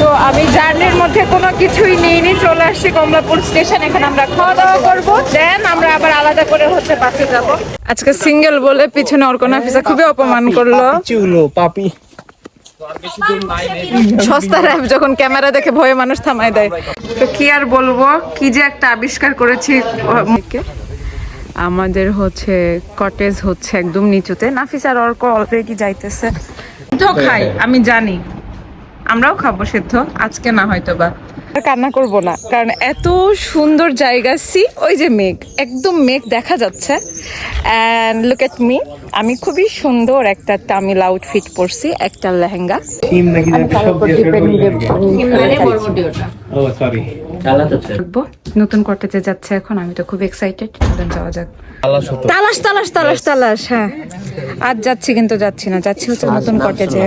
তো আমি জার্নির মধ্যে কোনো কিছুই নিইনি, চলে আসছি কমলাপুর স্টেশন। এখানে আমরা খাওয়া দাওয়া করবো, দেন আমরা আবার আলাদা করে হচ্ছে বাসে যাব। আজকে সিঙ্গেল বলে পিছনে অর্ক নাফিসা খুবই অপমান করলো। পাপি সস্তা র্যাপ যখন ক্যামেরা দেখে ভয়ে মানুষ থামায় দেয়। তো কি আর বলবো, কি যে একটা আবিষ্কার করেছি। আমাদের হচ্ছে কটেজ হচ্ছে একদম নিচুতে। নাফিস আর অর্ক অলরেডি যাইতেছে। সিদ্ধ খাই আমি জানি, আমরাও খাবো সিদ্ধ, আজকে না হয়তো বা। কান্না করবো না, কারণ এত সুন্দর জায়গা। সি ওই যে মেঘ, একদম মেঘ দেখা যাচ্ছে। অ্যান্ড লুক এট মি, আমি খুবই সুন্দর একটা তামিল আউটফিট পরছি, একটা লেহেঙ্গা। নতুন কটেজে যাচ্ছে এখন, আমি তো খুব এক্সাইটেড। যাওয়া যাক। তালাশ তালাশ তালাশ তালাশ, হ্যাঁ আজ যাচ্ছি কিন্তু যাচ্ছি না, যাচ্ছি হচ্ছে নতুন কটেজে।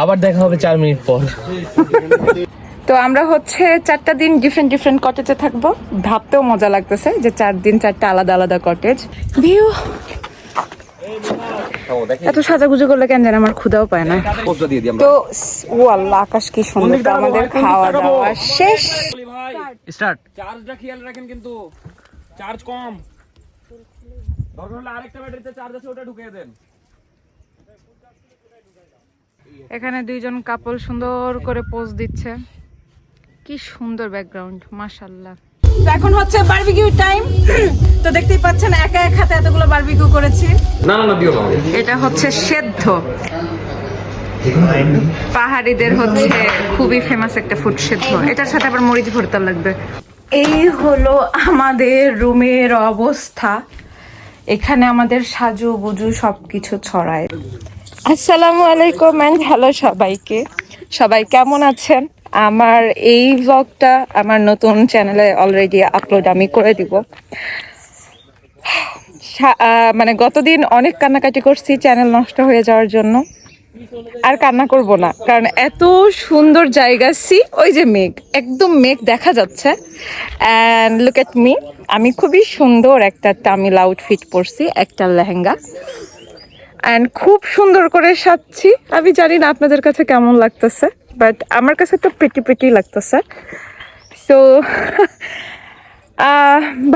আবার দেখা হবে 4 মিনিট পর। তো আমরা হচ্ছে 4টা দিন ডিফারেন্ট ডিফারেন্ট কটেজে থাকবো। ভাবতেও মজা লাগতেছে যে 4 দিন 4টা আলাদা আলাদা কটেজ। ভিউ এত সাজাগুজো করলে কেন জানি আমার ক্ষুধাও পায় না। তো ও আল্লাহ, আকাশ কি সুন্দর। তো আমাদের খাওয়া দাওয়া শেষ। স্টার্ট। চার্জটা খেয়াল রাখেন কিন্তু, চার্জ কম। দরকার হলে আরেকটা ব্যাটারিতে চার্জ আছে, ওটা ঢুকিয়ে দেন। এখানে দুইজন কাপল সুন্দর করে পোজ দিচ্ছে। কি সুন্দর ব্যাকগ্রাউন্ড, মাশাআল্লাহ। তো এখন হচ্ছে বারবিকিউ টাইম। তো দেখতেই পাচ্ছেন একা এক হাতে এতগুলো বারবিকিউ করেছি। না না না, দিও না। এটা হচ্ছে সেদ্ধ, পাহাড়িদের হচ্ছে খুবই ফেমাস একটা ফুড সেদ্ধ। এটার সাথে আবার মরিচ ভর্তা লাগবে। এই হলো আমাদের রুমের অবস্থা। এখানে আমাদের সাজু গুজু সবকিছু ছড়ায়। আসসালামু আলাইকুম এন্ড হ্যালো সবাইকে। সবাই কেমন আছেন? আমার এই ব্লগটা আমার নতুন চ্যানেলে অলরেডি আপলোড আমি করে দিব। মানে গতদিন অনেক কান্নাকাটি করছি চ্যানেল নষ্ট হয়ে যাওয়ার জন্য। আর কান্না করব না, কারণ এত সুন্দর জায়গা। সি ওই যে মেঘ, একদম মেঘ দেখা যাচ্ছে। অ্যান্ড লুক এট মি, আমি খুবই সুন্দর একটা তামিল আউটফিট পরছি, একটা লেহেঙ্গা। অ্যান্ড খুব সুন্দর করে সাজছি। আমি জানি না আপনাদের কাছে কেমন লাগতেছে, বাট আমার কাছে তো পেটি পেটি লাগতেছে। সো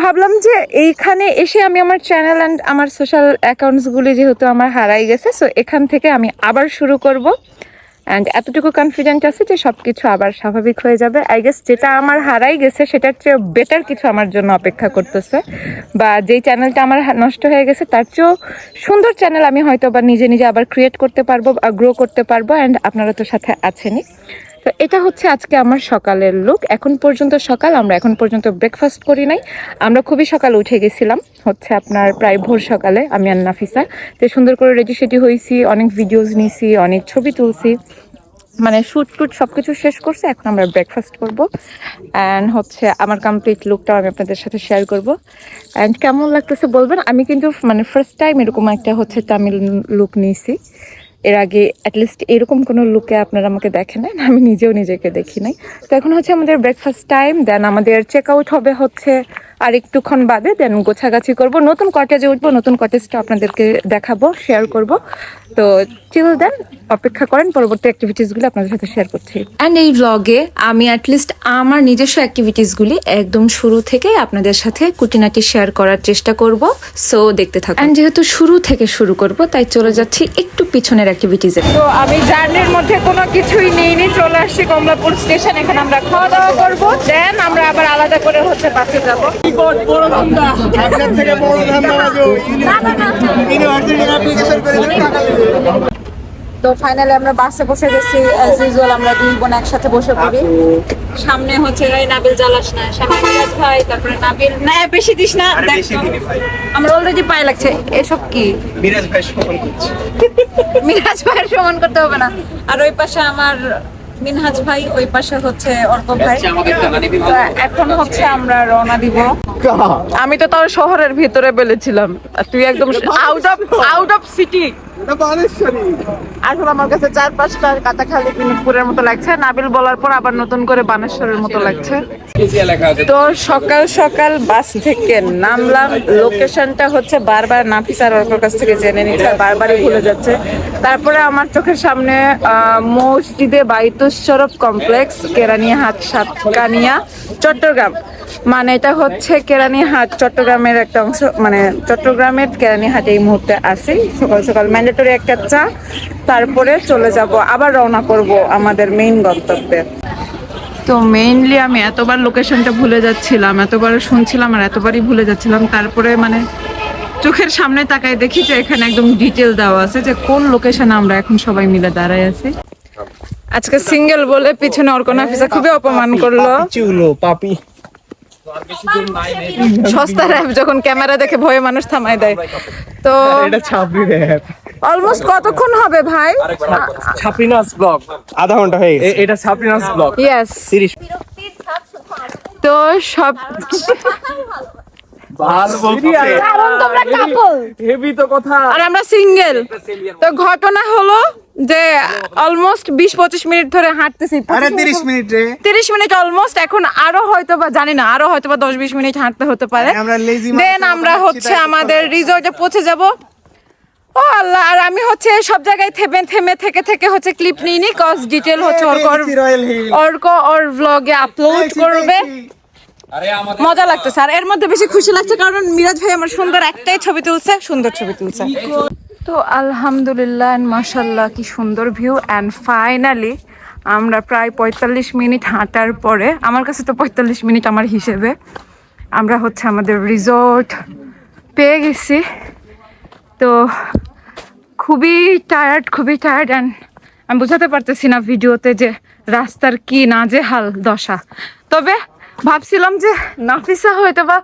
ভাবলাম যে এইখানে এসে আমি আমার চ্যানেল অ্যান্ড আমার সোশ্যাল অ্যাকাউন্টসগুলি যেহেতু আমার হারাই গেছে, সো এখান থেকে আমি আবার শুরু করব। অ্যান্ড এতটুকু কনফিডেন্ট আছে যে সব কিছু আবার স্বাভাবিক হয়ে যাবে। আই গেস যেটা আমার হারাই গেছে সেটার চেয়েও বেটার কিছু আমার জন্য অপেক্ষা করতেছে, বা যেই চ্যানেলটা আমার নষ্ট হয়ে গেছে তার চেয়েও সুন্দর চ্যানেল আমি হয়তো বা নিজে নিজে আবার ক্রিয়েট করতে পারবো, গ্রো করতে পারবো। অ্যান্ড আপনারা তো সাথে আছেনই। তো এটা হচ্ছে আজকে আমার সকালের লুক। এখন পর্যন্ত সকাল, আমরা এখন পর্যন্ত ব্রেকফাস্ট করি নাই। আমরা খুবই সকালে উঠে গেছিলাম, হচ্ছে আপনার প্রায় ভোর সকালে। আমি আর নাফিসা তো সুন্দর করে রেডি সেডি হয়েছি, অনেক ভিডিওস নিয়েছি, অনেক ছবি তুলছি, মানে শ্যুট টুট সব কিছু শেষ করছে। এখন আমরা ব্রেকফাস্ট করব। অ্যান্ড হচ্ছে আমার কমপ্লিট লুকটাও আমি আপনাদের সাথে শেয়ার করব। অ্যান্ড কেমন লাগতেছে বলবেন। আমি কিন্তু মানে ফার্স্ট টাইম এরকম একটা হচ্ছে তামিল লুক নিয়েছি। এর আগে অ্যাটলিস্ট এরকম কোনো লুকে আপনারা আমাকে দেখেন নাই, আমি নিজেও নিজেকে দেখি নাই। তো এখন হচ্ছে আমাদের ব্রেকফাস্ট টাইম, দেন আমাদের চেক আউট হবে হচ্ছে আর একটুক্ষণ বাদে। দেন গোছাগাছি করব, নতুন কটেজে উঠবো, নতুন কটেজটা আপনাদেরকে দেখাবো, শেয়ার করব। তো টিল দেন অপেক্ষা করেন, পরবর্তী অ্যাক্টিভিটিসগুলো আপনাদের সাথে শেয়ার করছি। অ্যান্ড এই ব্লগে আমি অ্যাটলিস্ট আমার নিজস্ব অ্যাক্টিভিটিসগুলি একদম শুরু থেকে আপনাদের সাথে কুটিনাটি শেয়ার করার চেষ্টা করব। সো দেখতে থাকুন। অ্যান্ড যেহেতু শুরু থেকে শুরু করব, তাই চলে যাচ্ছি একটু পিছনের অ্যাক্টিভিটিসে। তো আমি জার্নির মধ্যে কোনো কিছুই নিইনি, চলে আসছি কমলাপুর স্টেশন। এখানে আমরা খাওয়া দাওয়া করব, দেন আমরা আবার আলাদা করে হচ্ছে বাসে যাব। তো ফাইনালি আমরা বাসে বসে গেছি। অ্যাজ ইউজুয়াল আমরা দুই বোন একসাথে বসে পড়ি। সামনে হচ্ছে নাবিল, জ্বালাস না, সামনে মিরাজ ভাই, তারপরে নাবিল। না বেশি দিস না, আমার অলরেডি পায়ে লাগছে। এসব কি মিরাজ ভাই সমান করছে? মিরাজ ভাইয়ের সমান করতে হবে না। আর ওই পাশে আমার মিনহাজ ভাই, ওই পাশে হচ্ছে অর্ক ভাই। এখন হচ্ছে আমরা রওনা দিব। আমি তো তাও শহরের ভিতরে বলেছিলাম, তুই একদম আউট অফ সিটি। আসলে আমার কাছে 4-5টা কাটাখালী পিনিকপুরের মতো লাগছে, নাবিল বলার পর আবার নতুন করে বানেশ্বরের মতো লাগছে। তো সকাল সকাল বাস থেকে নামলাম, লোকেশনটা হচ্ছে বারবার নাফিসার ওর কাছ থেকে জেনে নিচ্ছে, বারবারই ভুলে যাচ্ছে। তারপরে আমার চোখের সামনে মসজিদে বাইতুস শরফ কমপ্লেক্স, কেরানীহাট সাতকানিয়া, চট্টগ্রাম। মানে এটা হচ্ছে কেরানীহাট চট্টগ্রামের একটা অংশ, মানে চট্টগ্রামের কেরানীহাট এই মুহূর্তে আছি। সকাল সকাল ম্যান্ডেটরি একটা চা, তারপরে চলে যাব, আবার রওনা করব আমাদের মেইন গন্তব্যে। তো মেইনলি আমি এতবার লোকেশনটা ভুলে যাচ্ছিলাম, এতবার শুনছিলাম আর এতবারই ভুলে যাচ্ছিলাম, তারপরে মানে চোখের সামনে তাকায় দেখি যে এখানে একদম ডিটেল দেওয়া আছে যে কোন লোকেশনে আমরা এখন সবাই মিলে দাঁড়ায় আছি। আজকে সিঙ্গেল বলে পিছনে অর্ক নাফিসা খুবই অপমান করলো। পাপি সস্তা র‍্যাপ যখন ক্যামেরা দেখে ভয়ে মানুষ থামায় দেয়। তো এটা ছাপরি র‍্যাপ। অলমোস্ট কতক্ষণ হবে ভাই? ছাপরিনাস ব্লগ আধা ঘন্টা হয়ে গেছে। এটা ছাপরিনাস ব্লগ। ইয়েস। 30 তো সব কারণ তোমরা কাপল। হেভি তো কথা। আর আমরা সিঙ্গেল। তো ঘটনা হলো যে অলমোস্ট 20-25 মিনিট ধরে হাঁটতেছি। আরে 30 মিনিট রে। 30 মিনিট অলমোস্ট, এখন আরো হয়তো বা জানি না, আরো হয়তো বা 10-20 মিনিট হাঁটতে হতে পারে। আমরা লেজি দেন আমরা হচ্ছে আমাদের রিসর্টে পৌঁছে যাব। ও আল্লাহ, আর আমি হচ্ছে সব জায়গায় থেমে থেকে হচ্ছে ক্লিপ নিইনি, কজ ডিটেল হচ্ছে অর্ক ওর ব্লগে আপলোড করবে। মজা লাগতেছে, আর এর মধ্যে বেশি খুশি লাগছে কারণ মিরাজ ভাই আমার সুন্দর একটাই ছবি তুলছে, সুন্দর ছবি তুলছে। তো আলহামদুলিল্লাহ এন্ড মাশাআল্লাহ, কি সুন্দর ভিউ। এন্ড ফাইনালি আমরা প্রায় 45 মিনিট হাঁটার পরে, আমার কাছে তো 45 মিনিট আমার হিসেবে, আমরা হচ্ছে আমাদের রিসর্ট পেয়ে গেছি। তো খুবই টায়ার্ড অ্যান্ড আমি বোঝাতে পারতেছি না ভিডিওতে যে রাস্তার কি নাজেহাল দশা। তবে ভাবছিলাম যে নাফিসা হয়তো বা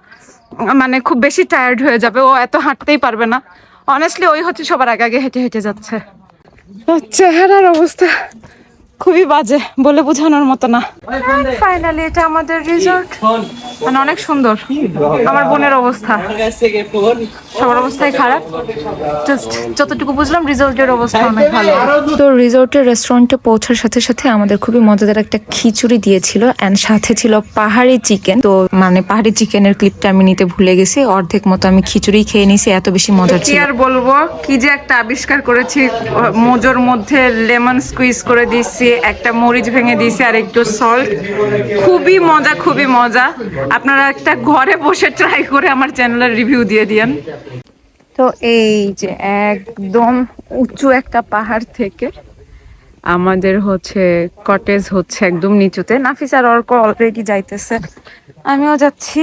মানে খুব বেশি টায়ার্ড হয়ে যাবে, ও এত হাঁটতেই পারবে না। অনেস্টলি ওই হচ্ছে সবার আগে হেঁটে যাচ্ছে। চেহারার অবস্থা খুবই বাজে, বলে বোঝানোর মতো না। ফাইনালি এটা আমাদের রিসর্ট, মানে অনেক সুন্দর। আমার বোনের অবস্থা, সবার অবস্থাই খারাপ, জাস্ট যতটুকু বুঝলাম রিসর্টের অবস্থা অনেক ভালো। তো রিসর্টের রেস্টুরেন্টে পৌঁছার সাথে সাথে আমাদের খুবই মজাদার একটা খিচুড়ি দিয়েছিল এন্ড সাথে ছিল পাহাড়ি চিকেন। তো মানে পাহাড়ি চিকেনের ক্লিপটা আমি নিতে ভুলে গেছি, অর্ধেক মতো আমি খিচুড়ি খেয়ে নিয়েছি, এত বেশি মজার কি ছিল। আর বলবো, কি যে একটা আবিষ্কার করেছি। মোজোর মধ্যে লেমন স্কুইজ করে দিয়েছি, একটা মরিচ ভেঙে দিয়েছি আর একটু সল্ট। খুবই মজা। আপনারা একটা ঘরে বসে ট্রাই করে আমার চ্যানেলের রিভিউ দিয়ে দিয়েন। তো এই যে একদম উঁচু একটা পাহাড় থেকে আমাদের হচ্ছে কটেজ হচ্ছে একদম নিচুতে। নাফিস আর অর্ক অলরেডি যাইতেছে, আমিও যাচ্ছি।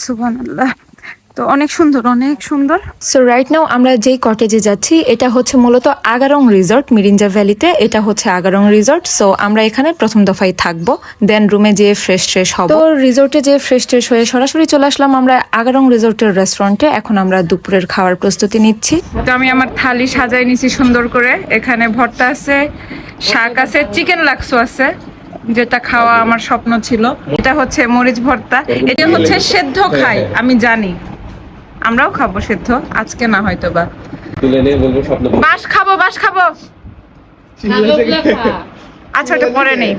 সুবহানাল্লাহ। তো অনেক সুন্দর। সো রাইট নাও আমরা যেই কটেজে যাচ্ছি এটা হচ্ছে মূলত আগারং রিসর্ট, মিরিঞ্জা ভ্যালিতে। এটা হচ্ছে আগারং রিসর্ট। সো আমরা এখানে প্রথম দফায় থাকবো, দেন রুমে যেয়ে ফ্রেশ হব। তো রিসর্টে যেয়ে ফ্রেশ হয়ে সরাসরি চলে আসলাম আমরা আগারং রিসর্টের রেস্টুরেন্টে। এখন আমরা দুপুরের খাওয়ার প্রস্তুতি নিচ্ছি। তো আমি আমার থালি সাজাই নিছি সুন্দর করে। এখানে ভর্তা আছে, শাক আছে, চিকেন লাক্সো আছে, যেটা খাওয়া আমার স্বপ্ন ছিল। এটা হচ্ছে মরিচ ভর্তা, এটা হচ্ছে সেদ্ধ খাই আমি জানি, আমরাও খাবো সেদ্ধ, আজকে না হয়তো বা। বাস খাবো আচ্ছা ওটা পরে নেই।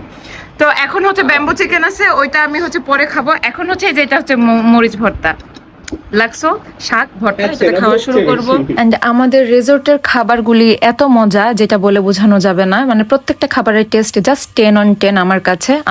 তো এখন হচ্ছে ব্যাম্বু চিকেন আছে, ওইটা আমি হচ্ছে পরে খাবো। এখন হচ্ছে যেটা হচ্ছে মরিচ ভর্তা, লাগছো শাক ভর্তা, এটা খাওয়া শুরু করব। এন্ড আমাদের রিসোর্টের খাবারগুলি এত মজা যেটা বলে বোঝানো যাবে না, মানে প্রত্যেকটা খাবারের টেস্ট জাস্ট 10 on 10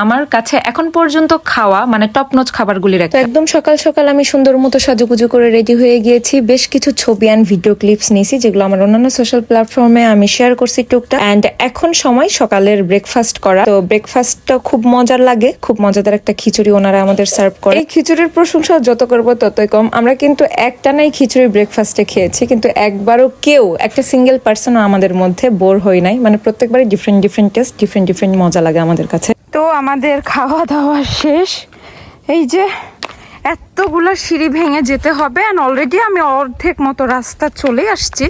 আমার কাছে এখন পর্যন্ত খাওয়া মানে টপ নচ খাবারগুলির একটা। একদম সকাল আমি সুন্দর মতো সাজুগুজু করে রেডি হয়ে গিয়েছি, বেশ কিছু ছবি অ্যান্ড ভিডিও ক্লিপস নিয়েছি যেগুলো আমার অন্যান্য সোশ্যাল প্ল্যাটফর্মে আমি শেয়ার করছি টুকটাক। এন্ড এখন সময় সকালের ব্রেকফাস্ট করা। তো ব্রেকফাস্টটা খুব মজার লাগে, খুব মজাদার একটা খিচুড়ি ওনারা আমাদের সার্ভ করে। এই খিচুড়ির প্রশংসা যত করবো ততই কম। আমরা কিন্তু একটানাই খিচুড়ি ব্রেকফাস্টে খেয়েছি, কিন্তু একবারও কেউ একটা সিঙ্গেল পার্সনও আমাদের মধ্যে বোর হয় নাই। মানে প্রত্যেকবারই ডিফারেন্ট টেস্ট, ডিফারেন্ট মজা লাগে আমাদের কাছে। তো আমাদের খাওয়া দাওয়া শেষ। এই যে এতগুলা সিঁড়ি ভেঙে যেতে হবে, আর অলরেডি আমি অর্ধেক মতো রাস্তা চলে আসছি।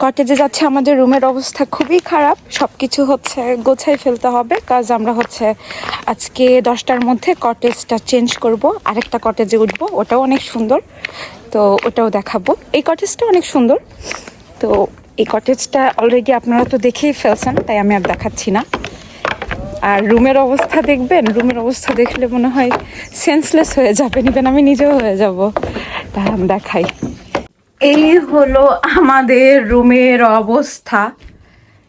কটেজে যাচ্ছে, আমাদের রুমের অবস্থা খুবই খারাপ, সবকিছু হচ্ছে গোছাই ফেলতে হবে, কাজ আমরা হচ্ছে আজকে 10টার মধ্যে কটেজটা চেঞ্জ করব, আরেকটা কটেজে উঠবো, ওটাও অনেক সুন্দর, তো ওটাও দেখাবো। এই কটেজটা অনেক সুন্দর। তো এই কটেজটা অলরেডি আপনারা তো দেখেই ফেলছেন, তাই আমি আর দেখাচ্ছি না। আর রুমের অবস্থা দেখবেন, রুমের অবস্থা দেখলে মনে হয় সেন্সলেস হয়ে যাবেন, ইভেন আমি নিজেও হয়ে যাব। দাঁড়ান দেখাই। এই হলো আমাদের রুমের অবস্থা।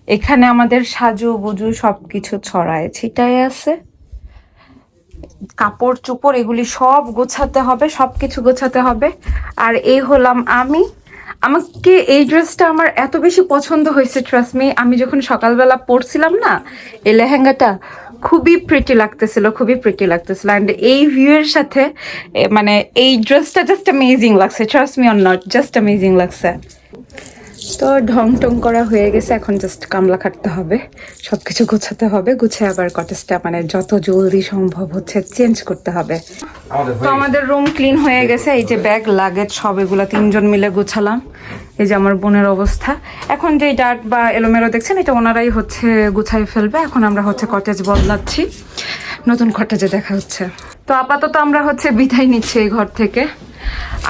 এখানে আমাদের সাজু গুজু সবকিছু ছড়ায় ছিটায় আছে, কাপড় চোপড় এগুলি সব গোছাতে হবে, সবকিছু গোছাতে হবে। আর এই হলাম আমি। আমাকে এই ড্রেসটা আমার এত বেশি পছন্দ হয়েছে, ট্রাস্ট মি। আমি যখন সকালবেলা পরছিলাম না এই লেহেঙ্গাটা, খুবই প্রিটি লাগতেছিল, খুবই প্রিটি লাগতেছিল। অ্যান্ড এই ভিউ এর সাথে মানে এই ড্রেসটা জাস্ট অ্যামেজিং লাগছে, trust me or not, just amazing লাগছে। তো ঢং টং করা হয়ে গেছে, এখন জাস্ট কামলা কাটতে হবে, সবকিছু গোছাতে হবে, গুছিয়ে আবার কটেজটা মানে যত জলদি সম্ভব হচ্ছে চেঞ্জ করতে হবে। তো আমাদের রুম ক্লিন হয়ে গেছে, এই যে ব্যাগ লাগেজ সব এগুলো 3 জন মিলে গোছালাম। এই যে আমার বোনের অবস্থা। এখন যে ডার্ট বা এলোমেলো দেখছেন, এটা ওনারাই হচ্ছে গুছাই ফেলবে। এখন আমরা হচ্ছে কটেজ বদলাচ্ছি, নতুন কটেজে দেখা হচ্ছে। তো আপাতত আমরা হচ্ছে বিদায় নিচ্ছি এই ঘর থেকে।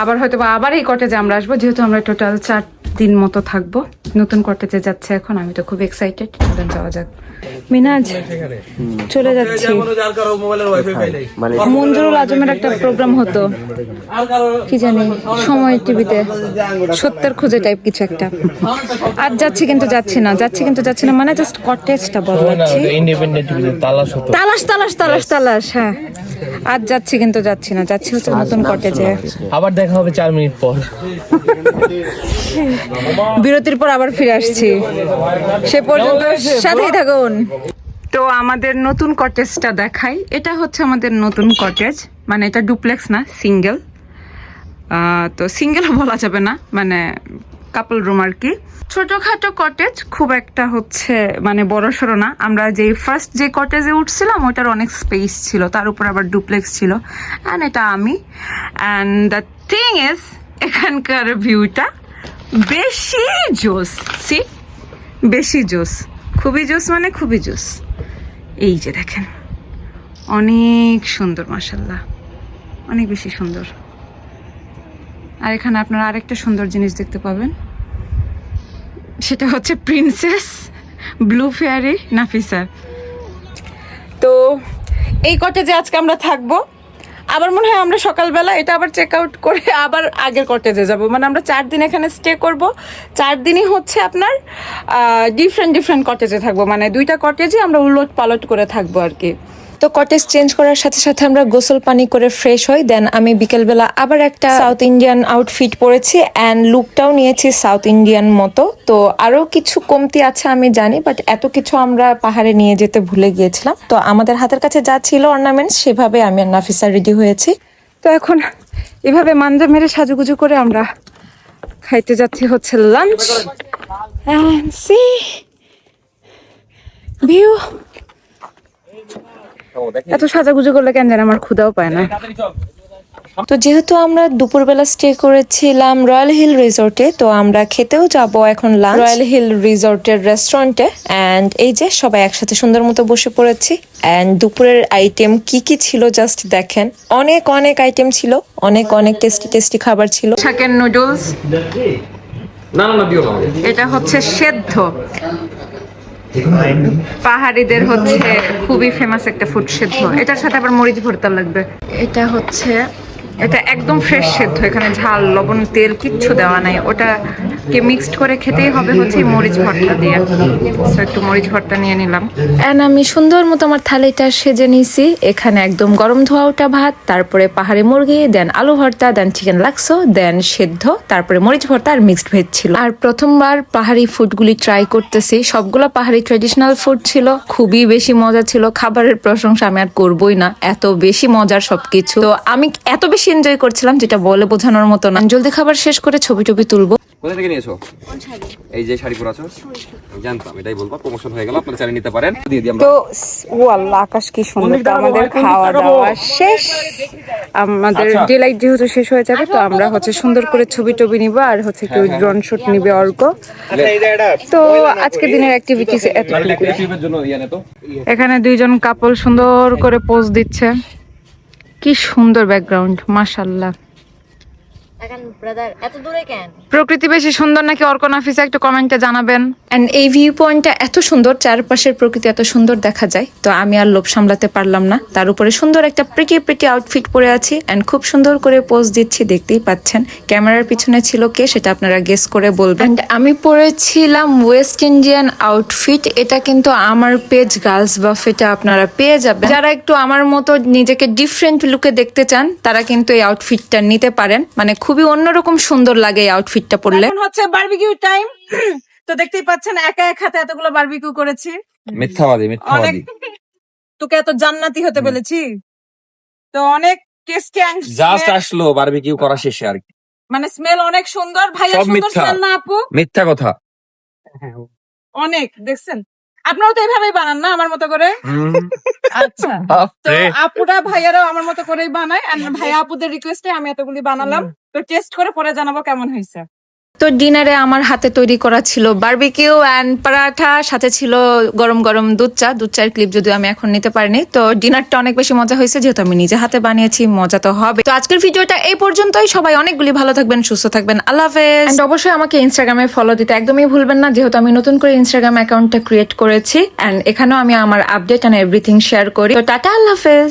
আবার হয়তো বা আবার এই কটেজে আমরা আসবো, যেহেতু আমরা টোটাল 4 দিন মতো থাকবো। নতুন কটেজে যাচ্ছে এখন, আমি তো খুব এক্সাইটেড। যাওয়া যাক। মিনাজ চলে যাচ্ছি। মঞ্জুরুল আজমের একটা প্রোগ্রাম হতো, কি জানি সময় টিভিতে, সত্যের খুঁজে টাইপ কিছু একটা। আজ যাচ্ছি কিন্তু যাচ্ছি না, মানে জাস্ট কটেজটা বদলাচ্ছি। তালাশ তালাশ তালাশ তালাশ, হ্যাঁ। আজ যাচ্ছি কিন্তু যাচ্ছি না, যাচ্ছি হচ্ছে নতুন কটেজে। আবার দেখা হবে 4 মিনিট পর। বিরতির পর আবার ফিরে আসছি, সে পর্যন্ত সাথেই থাকুন। তো আমাদের নতুন কটেজটা দেখাই। এটা হচ্ছে আমাদের নতুন কটেজ, মানে এটা ডুপ্লেক্স না, সিঙ্গেল। তো সিঙ্গেলও বলা যাবে না, মানে কাপল রুম আর কি। ছোটখাটো কটেজ, খুব একটা হচ্ছে মানে বড় সড়ো না। আমরা যে ফার্স্ট যে কটেজে উঠছিলাম ওটার অনেক স্পেস ছিল, তার উপর আবার ডুপ্লেক্স ছিল। অ্যান্ড এটা আমি। অ্যান্ড দ্য থিং ইজ, এখানকার ভিউটা বেশি জোস, সি বেশি জোস, খুবই জোস, মানে খুবই জোস। এই যে দেখেন, অনেক সুন্দর, মাশাল্লাহ, অনেক বেশি সুন্দর। আর এখানে আপনারা আরেকটা সুন্দর জিনিস দেখতে পাবেন, সেটা হচ্ছে প্রিন্সেস ব্লু ফেয়ারি নাফিসা। তো এই কটেজে আজকে আমরা থাকবো। আবার মনে হয় আমরা সকালবেলা এটা আবার চেক আউট করে আবার আগের কটেজে যাব। মানে আমরা 4 দিন এখানে স্টে করব, 4 দিনই হচ্ছে আপনার ডিফারেন্ট কটেজে থাকবো। মানে 2টা কটেজে আমরা উলট পালট করে থাকবো আর কি। তো কটেজ চেঞ্জ করার সাথে সাথে আমরা গোসল পানি করে ফ্রেশ হই। দেন আমি বিকেলবেলা আবার একটা সাউথ ইন্ডিয়ান আউটফিট পরেছি, অ্যান্ড লুকটাও নিয়েছি সাউথ ইন্ডিয়ান মতো। তো আরো কিছু কমতি আছে আমি জানি, বাট এত কিছু আমরা পাহাড়ে নিয়ে যেতে ভুলে গিয়েছিলাম। তো আমাদের হাতের কাছে যা ছিল অর্নামেন্টস, সেভাবে আমি আর নাফিসা রেডি হয়েছি। তো এখন এভাবে মাঞ্জা মেরে সাজুগুজু করে আমরা খাইতে যাচ্ছি হচ্ছে লাঞ্চ। And C view. এত সাজাগুজু করলে কেন জানি আমার ক্ষুধাও পায় না। তো যেহেতু আমরা দুপুরবেলা স্টে করেছিলাম রয়্যাল হিল রিসোর্টে, তো আমরা খেতেও যাব এখন লাঞ্চ রয়্যাল হিল রিসোর্টের রেস্টুরেন্টে। অ্যান্ড এই যে সবাই একসাথে সুন্দর মতো বসে পড়েছি। অ্যান্ড দুপুরের আইটেম কি কি ছিল জাস্ট দেখেন, অনেক অনেক আইটেম ছিল, অনেক অনেক টেস্টি খাবার ছিল। চিকেন নুডলস, না না না, দিও না। এটা হচ্ছে সেদ্ধ, পাহাড়িদের হচ্ছে খুবই ফেমাস একটা ফুড সেদ্ধ। এটার সাথে আবার মরিচ ভর্তা লাগবে। এটা হচ্ছে, এটা একদম ফ্রেশ সেদ্ধ, এখানে ঝাল লবণ তেল কিচ্ছু দেওয়া নাই। ওটাকে মিক্সড করে খেতেই হবে হচ্ছে মরিচ ভর্তা দিয়ে। তো একটু মরিচ ভর্তা নিয়ে নিলাম। অ্যান্ড আমি সুন্দর মতো আমার থালিটা সেজে নিয়েছি। এখানে একদম গরম ধোয়া ওঠা ভাত, তারপরে পাহাড়ি মুরগি, দেন আলু ভর্তা, দেন চিকেন লাক্সো, দেন সেদ্ধ, তারপরে মরিচ ভর্তা আর মিক্সড ভেজ ছিল। আর প্রথমবার পাহাড়ি ফুডগুলি ট্রাই করতেছি, সবগুলো পাহাড়ি ট্রেডিশনাল ফুড ছিল, খুবই বেশি মজা ছিল। খাবারের প্রশংসা আমি আর করবোই না, এত বেশি মজার সবকিছু। তো আমি এত বেশি এনজয় করছিলাম যেটা বলে বোঝানোর মতো না। জলদি খাবার শেষ করে ছবি টবি তুলবো। কোথা থেকে নিয়েছো? এই যে শাড়ি পরাছো, জানতাম এটাই বলবো, প্রমোশন হয়ে গেল, আপনারা চালিয়ে নিতে পারেন। দিয়ে দিই আমরা। তো ও আল্লাহ, আকাশ কি সুন্দর। তো আমাদের খাওয়া দাওয়া শেষ, আমাদের ডিলাইট যেহেতু শেষ হয়ে যাবে, তো আমরা হচ্ছে সুন্দর করে ছবি টবি নিব, আর হচ্ছে কেউ ড্রোন শুট নিবে অর্ক। তো আজকে দিনের অ্যাক্টিভিটিস এতটুকু। এখানে 2 জন কাপল সুন্দর করে পোজ দিচ্ছে, কি সুন্দর ব্যাকগ্রাউন্ড, মাশাআল্লাহ। ব্রাদার এত দূরে কেন? প্রকৃতি বেশি সুন্দর নাকি অর্ক নাফিসা একটু কমেন্টে জানাবেন। এন্ড এই ভিউ পয়েন্টটা এত সুন্দর, চারপাশের প্রকৃতি এত সুন্দর দেখা যায়, তো আমি আর লোভ সামলাতে পারলাম না। তার উপরে সুন্দর একটা প্রিটি আউটফিট পরে আছি এন্ড খুব সুন্দর করে পোজ দিচ্ছি, দেখতেই পাচ্ছেন। ক্যামেরার পিছনে ছিল কে সেটা আপনারা গেস করে বলবেন। And আমি পরেছিলাম ওয়েস্ট ইন্ডিয়ান আউটফিট। এটা কিন্তু আমার পেজ গার্লস বাফেটা আপনারা পেয়ে যাবেন। যারা একটু আমার মতো নিজেকে ডিফারেন্ট লুকে দেখতে চান তারা কিন্তু এই আউটফিটটা নিতে পারেন, মানে খুবই অন্যরকম সুন্দর লাগে এই আউটফিটটা পরলে। এখন হচ্ছে বারবিকিউ টাইম। তো দেখতেই পাচ্ছেন একা এক হাতে এতগুলো বারবিকিউ করেছি। মিথ্যাবাদী অনেক, তোকে এত জান্নাতি হতে বলেছি। তো অনেক টেস্টি জাস্ট আসলো বারবিকিউ করা শেষে আর কি। মানে স্মেল অনেক সুন্দর। ভাইয়া সব সুন্দর মিথ্যা। স্মেল না আপু? মিথ্যা কথা। অনেক দেখছেন। আপনারাও তো এইভাবেই বানান না আমার মতো করে? আচ্ছা, তো আপুরা ভাইয়ারাও আমার মতো করেই বানায়। আর ভাইয়া আপুদের রিকোয়েস্টে আমি এতগুলি বানালাম। তো টেস্ট করে পরে জানাবো কেমন হয়েছে। তো ডিনারে আমার হাতে তৈরি করা ছিল বারবিকিউ এন্ড পরাঠা, সাথে ছিল গরম গরম দুধ চায়ের ক্লিপ যদিও আমি এখন নিতে পারিনি। তো ডিনারটা অনেক বেশি মজা হয়েছে যেহেতু আমি নিজে হাতে বানিয়েছি, মজা তো হবে। তো আজকের ভিডিওটা এই পর্যন্তই। সবাই অনেকগুলি ভালো থাকবেন, সুস্থ থাকবেন, আল্লাহ হাফেজ। এন্ড অবশ্যই আমাকে ইনস্টাগ্রামে ফলো দিতে একদমই ভুলবেন না, যেহেতু আমি নতুন করে ইনস্টাগ্রাম অ্যাকাউন্টটা ক্রিয়েট করেছি এন্ড এখানেও আমি আমার আপডেট এন্ড এভরিথিং শেয়ার করি। তো টাটা, আল্লাহ হাফেজ।